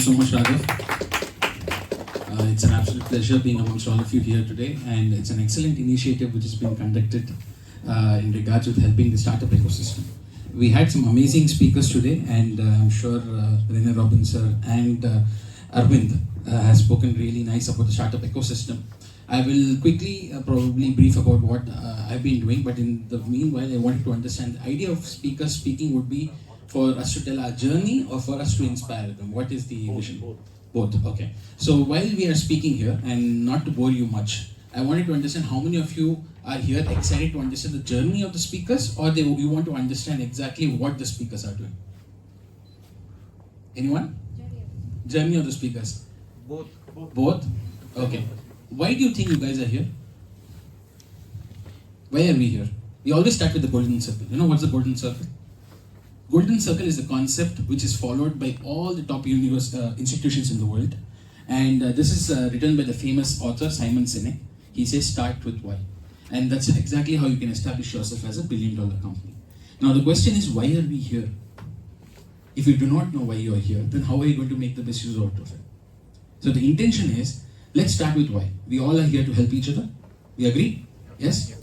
So much, Raghav. It's an absolute pleasure being amongst all of you here today, and it's an excellent initiative which has been conducted in regards with helping the startup ecosystem. We had some amazing speakers today, and I'm sure Rene Robbins sir and Arvind has spoken really nice about the startup ecosystem. I will quickly probably brief about what I've been doing, but in the meanwhile, I wanted to understand the idea of speakers speaking would be for us to tell our journey or for us to inspire them. What is the vision? Both. Okay. So while we are speaking here, and not to bore you much, I wanted to understand how many of you are here excited to understand the journey of the speakers, or you want to understand exactly what the speakers are doing? Anyone? Journey of the speakers? Both. Both? Okay. Why do you think you guys are here? Why are we here? We always start with the golden circle. You know what's the golden circle? Golden circle is the concept which is followed by all the top institutions in the world. And this is written by the famous author Simon Sinek. He says start with why. And that's exactly how you can establish yourself as a billion-dollar company. Now the question is, why are we here? If you do not know why you are here, then how are you going to make the best use out of it? So the intention is, let's start with why. We all are here to help each other. We agree? Yes?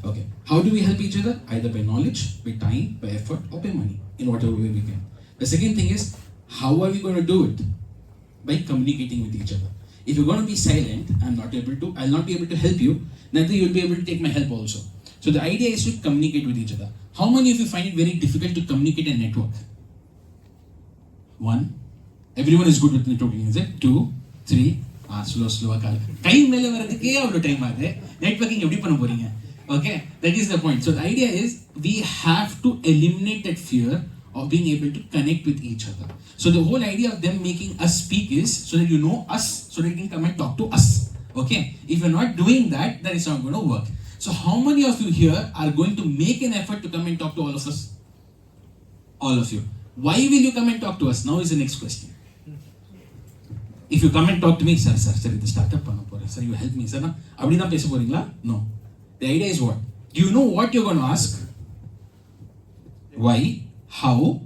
Okay. How do we help each other? Either by knowledge, by time, by effort, or by money, in whatever way we can. The second thing is, how are we going to do it? By communicating with each other. If you're going to be silent, I'll not be able to help you, neither you'll be able to take my help also. So the idea is to communicate with each other. How many of you find it very difficult to communicate and network? One. Everyone is good with networking, is it? Two, three. Slow. Time mele varadhukke avlo time aagre. Networking eppadi panna poringa? Okay, that is the point. So the idea is we have to eliminate that fear of being able to connect with each other. So the whole idea of them making us speak is so that you know us, so that you can come and talk to us. Okay, if you're not doing that, then it's not going to work. So how many of you here are going to make an effort to come and talk to all of us? All of you. Why will you come and talk to us? Now is the next question. If you come and talk to me, sir, the startup panna poren, sir, you help me, sir, na appadi dhaan pesa poringla? No. The idea is what? Do you know what you're going to ask? Why? How?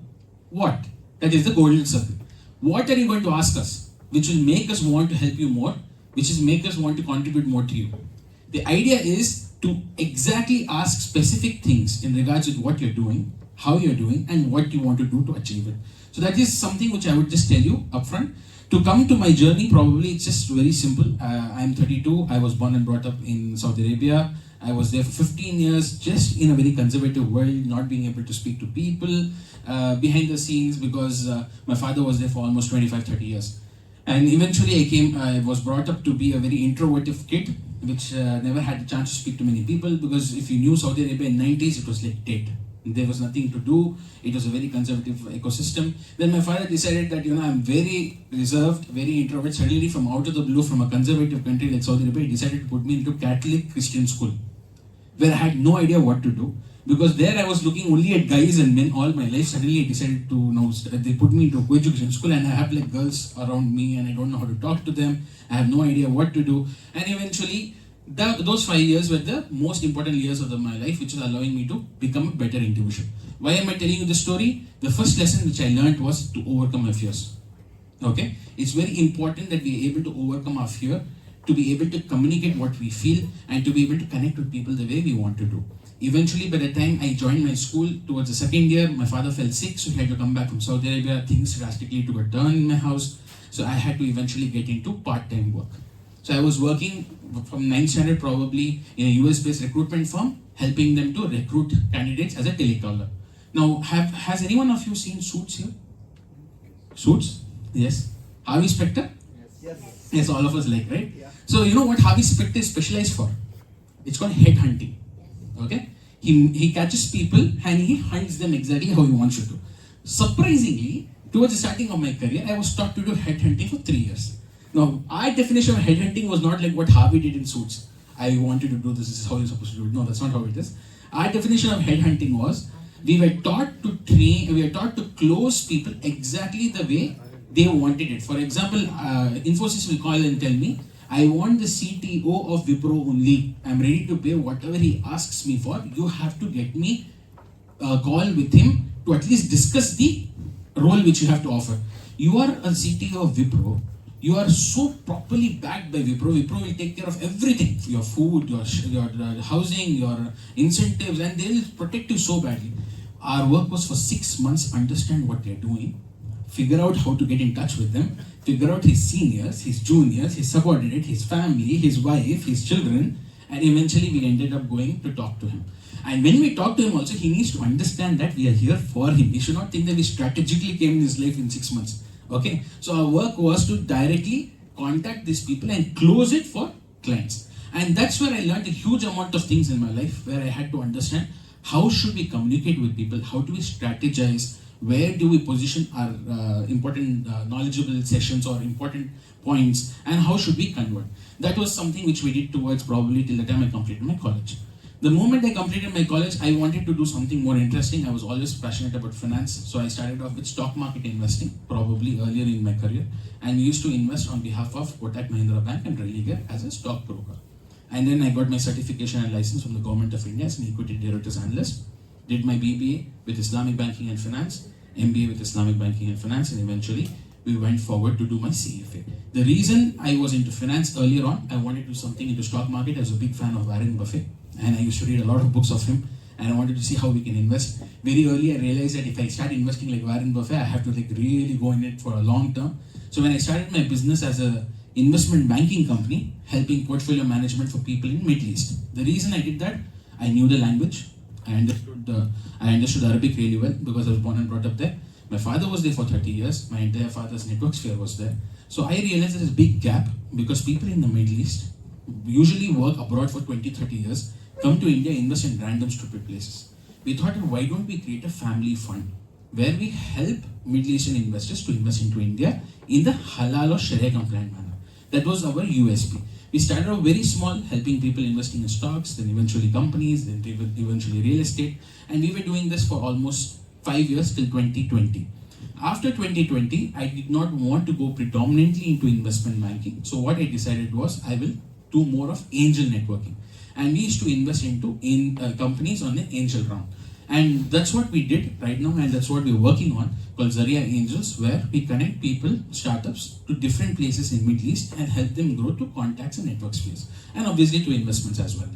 What? That is the golden circle. What are you going to ask us? Which will make us want to help you more, which is make us want to contribute more to you. The idea is to exactly ask specific things in regards with what you're doing, how you're doing, and what you want to do to achieve it. So that is something which I would just tell you upfront. To come to my journey, probably it's just very simple. I'm 32. I was born and brought up in Saudi Arabia. I was there for 15 years, just in a very conservative world, not being able to speak to people behind the scenes because my father was there for almost 25-30 years. And eventually I was brought up to be a very introverted kid, which never had the chance to speak to many people because if you knew Saudi Arabia in 90s, it was like dead. There was nothing to do. It was a very conservative ecosystem. Then my father decided that, I'm very reserved, very introvert. Suddenly from out of the blue, from a conservative country like Saudi Arabia, he decided to put me into Catholic Christian school, where I had no idea what to do. Because there I was looking only at guys and men all my life. Suddenly I decided to, they put me into a co-education school and I have like girls around me and I don't know how to talk to them. I have no idea what to do. And eventually, those 5 years were the most important years of my life, which was allowing me to become a better individual. Why am I telling you this story? The first lesson which I learned was to overcome my fears. Okay? It's very important that we are able to overcome our fear, to be able to communicate what we feel, and to be able to connect with people the way we want to do. Eventually, by the time I joined my school, towards the second year, my father fell sick, so he had to come back from Saudi Arabia. Things drastically took a turn in my house, so I had to eventually get into part-time work. So I was working from 9th standard probably in a US-based recruitment firm, helping them to recruit candidates as a telecaller. Now, has anyone of you seen Suits here? Suits? Yes. Harvey Specter? Yes. Yes, all of us like, right? Yeah. So you know what Harvey Specter is specialized for? It's called headhunting. Okay? He catches people and he hunts them exactly how he wants you to. Surprisingly, towards the starting of my career, I was taught to do headhunting for 3 years. Now, our definition of headhunting was not like what Harvey did in Suits. I wanted to do this is how you're supposed to do it. No, that's not how it is. Our definition of headhunting was we were taught to close people exactly the way they wanted it. For example, Infosys will call and tell me, I want the CTO of Wipro only. I'm ready to pay whatever he asks me for. You have to get me a call with him to at least discuss the role which you have to offer. You are a CTO of Wipro. You are so properly backed by Wipro. Wipro will take care of everything: your food, your housing, your incentives, and they will protect you so badly. Our work was for 6 months, understand what they're doing, figure out how to get in touch with them, figure out his seniors, his juniors, his subordinate, his family, his wife, his children, and eventually we ended up going to talk to him. And when we talk to him also, he needs to understand that we are here for him. He should not think that we strategically came in his life in 6 months. Okay? So our work was to directly contact these people and close it for clients. And that's where I learned a huge amount of things in my life, where I had to understand how should we communicate with people, how do we strategize, where do we position our important knowledgeable sessions or important points, and how should we convert. That was something which we did towards probably till the time I completed my college. The moment I completed my college, I wanted to do something more interesting. I was always passionate about finance, so I started off with stock market investing, probably earlier in my career, and we used to invest on behalf of Kotak Mahindra Bank and Religare as a stock broker. And then I got my certification and license from the Government of India as an equity derivatives analyst, did my BBA with Islamic Banking and Finance, MBA with Islamic Banking and Finance, and eventually we went forward to do my CFA. The reason I was into finance earlier on, I wanted to do something into stock market. I was a big fan of Warren Buffett, and I used to read a lot of books of him, and I wanted to see how we can invest. Very early I realized that if I start investing like Warren Buffett, I have to really go in it for a long term. So when I started my business as a investment banking company, helping portfolio management for people in Middle East. The reason I did that, I knew the language, I understood Arabic really well because I was born and brought up there. My father was there for 30 years, my entire father's network sphere was there. So I realized there's a big gap because people in the Middle East usually work abroad for 20-30 years, come to India, invest in random stupid places. We thought, why don't we create a family fund where we help Middle Eastern investors to invest into India in the halal or Sharia compliant manner. That was our USP. We started out very small, helping people investing in stocks, then eventually companies, then eventually real estate, and we were doing this for almost 5 years till 2020. After 2020, I did not want to go predominantly into investment banking. So what I decided was I will do more of angel networking. And we used to invest into companies on the angel round. And that's what we did right now, and that's what we're working on, called Zaria Angels, where we connect people, startups, to different places in Middle East and help them grow to contacts and network space. And obviously to investments as well.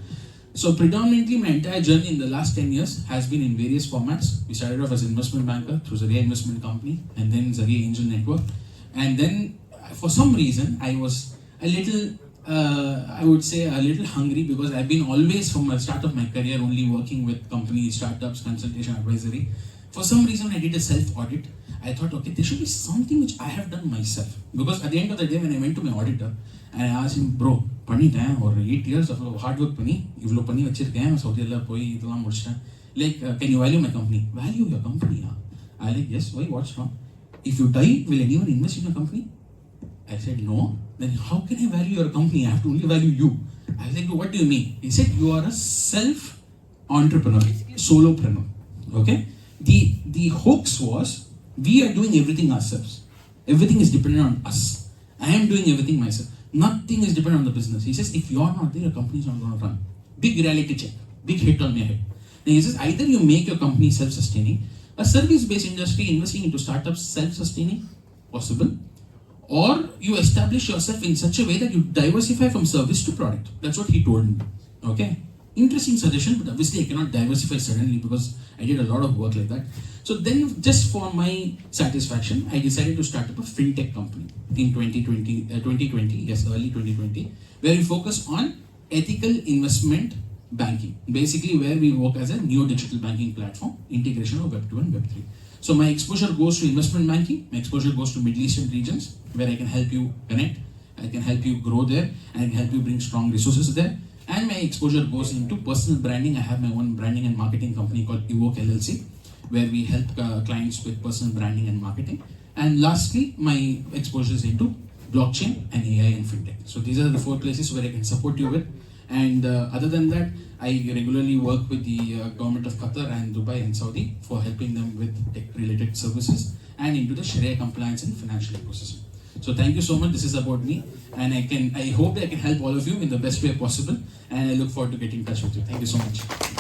So predominantly my entire journey in the last 10 years has been in various formats. We started off as an investment banker through Zaria Investment Company, and then Zaria Angel Network. And then for some reason, I was a little I would say a little hungry, because I've been always from the start of my career only working with companies, startups, consultation, advisory. For some reason I did a self-audit. I thought, okay, there should be something which I have done myself. Because at the end of the day, when I went to my auditor and I asked him, bro, பண்ணிட்டேன் ஒரு 8 years of hard work பண்ணி இவ்வளோ பண்ணி வச்சிருக்கேன், சவுதியில் போய் இதெல்லாம் முடிச்சிட்டேன், like can you value my company? Value your company? I like, yes, why, what's wrong? If you die, will anyone invest in your company? I said, no. Then how can I value your company? I have to only value you. I was like, what do you mean? He said, you are a self-entrepreneur, solopreneur. Okay? The hoax was, we are doing everything ourselves. Everything is dependent on us. I am doing everything myself. Nothing is dependent on the business. He says, if you're not there, your company is not going to run. Big reality check. Big hit on my head. And he says, either you make your company self-sustaining, a service-based industry investing into startups self-sustaining, possible, or you establish yourself in such a way that you diversify from service to product. That's what he told me. Okay? Interesting suggestion, but obviously I cannot diversify suddenly because I did a lot of work like that. So then, just for my satisfaction, I decided to start up a fintech company in 2020, yes, early 2020, where we focus on ethical investment banking. Basically, where we work as a neo-digital banking platform, integration of Web 2 and Web 3. So my exposure goes to investment banking, my exposure goes to Middle Eastern regions, where I can help you connect, I can help you grow there, and I can help you bring strong resources there. And my exposure goes into personal branding. I have my own branding and marketing company called Evoke LLC, where we help clients with personal branding and marketing. And lastly, my exposure is into blockchain and AI and fintech. So these are the 4 places where I can support you with. And other than that, I regularly work with the government of Qatar and Dubai and Saudi for helping them with tech-related services and into the Sharia compliance and financial ecosystem. So thank you so much. This is about me, and I hope that I can help all of you in the best way possible. And I look forward to getting in touch with you. Thank you so much.